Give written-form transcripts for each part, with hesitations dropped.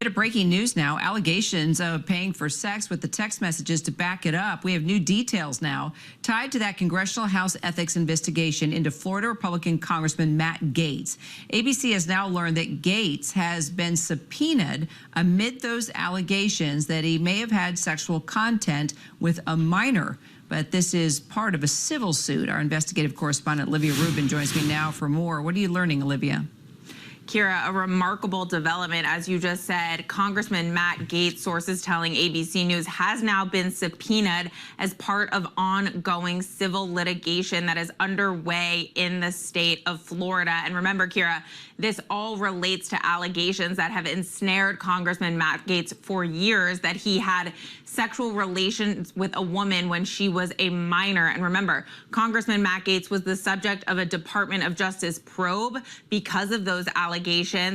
Bit of breaking news now. Allegations of paying for sex with the text messages to back it up. We have new details now tied to that Congressional House ethics investigation into Florida Republican Congressman Matt Gaetz. ABC has now learned that Gaetz has been subpoenaed amid those allegations that he may have had sexual content with a minor. But this is part of a civil suit. Our investigative correspondent Olivia Rubin joins me now for more. What are you learning, Olivia? Kira, a remarkable development, as you just said. Congressman Matt Gaetz, sources telling ABC News, has now been subpoenaed as part of ongoing civil litigation that is underway in the state of Florida. And remember, Kira, this all relates to allegations that have ensnared Congressman Matt Gaetz for years, that he had sexual relations with a woman when she was a minor. And remember, Congressman Matt Gaetz was the subject of a Department of Justice probe because of those allegations,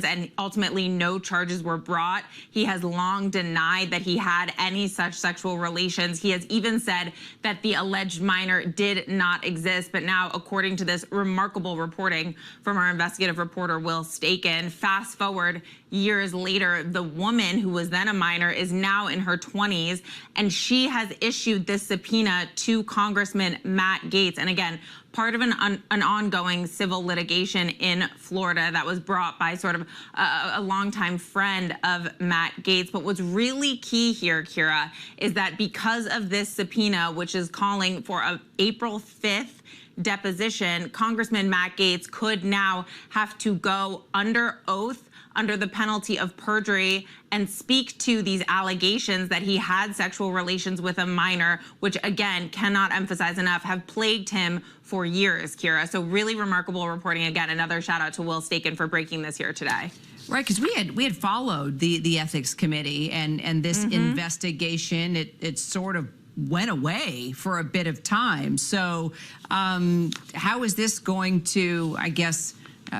and ultimately no charges were brought. He has long denied that he had any such sexual relations. He has even said that the alleged minor did not exist. But now, according to this remarkable reporting from our investigative reporter Will Staken, fast forward years later, the woman who was then a minor is now in her 20s, and she has issued this subpoena to Congressman Matt Gaetz. And again, part of an ongoing civil litigation in Florida that was brought by sort of a longtime friend of Matt Gaetz. But what's really key here, Kira, is that because of this subpoena, which is calling for an April 5th deposition, Congressman Matt Gaetz could now have to go under oath, under the penalty of perjury, and speak to these allegations that he had sexual relations with a minor, which again, cannot emphasize enough, have plagued him for years, Kira. So really remarkable reporting. Again, another shout out to Will Staken for breaking this here today. Right, because we had followed the ethics committee and this investigation. It sort of went away for a bit of time. So how is this going to, I guess,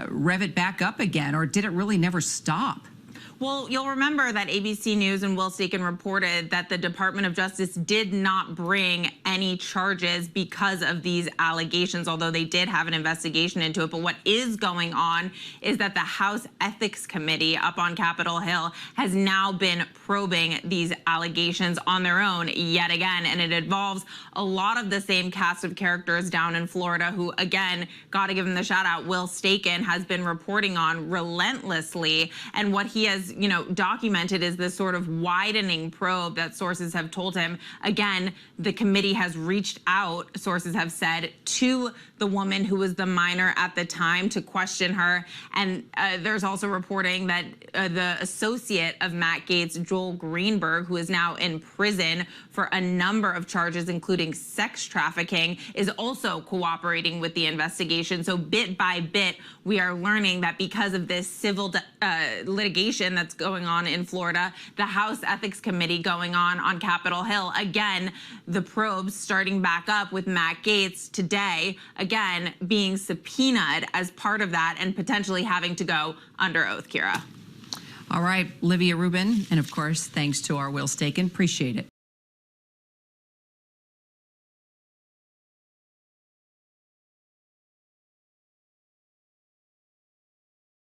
rev it back up again, or did it really never stop? Well, you'll remember that ABC News and Will Staken reported that the Department of Justice did not bring any charges because of these allegations, although they did have an investigation into it. But what is going on is that the House Ethics Committee up on Capitol Hill has now been probing these allegations on their own yet again. And it involves a lot of the same cast of characters down in Florida who, again, got to give him the shout out, Will Staken has been reporting on relentlessly. And what he has documented is this sort of widening probe that sources have told him. Again, the committee has reached out, sources have said, to the woman who was the minor at the time to question her. And there's also reporting that the associate of Matt Gaetz, Joel Greenberg, who is now in prison for a number of charges, including sex trafficking, is also cooperating with the investigation. So bit by bit, we are learning that because of this civil litigation that's going on in Florida, the House Ethics Committee going on Capitol Hill, again, the probes starting back up with Matt Gaetz today, again, being subpoenaed as part of that and potentially having to go under oath, Kira. All right, Olivia Rubin, and of course, thanks to our Will Staken. Appreciate it.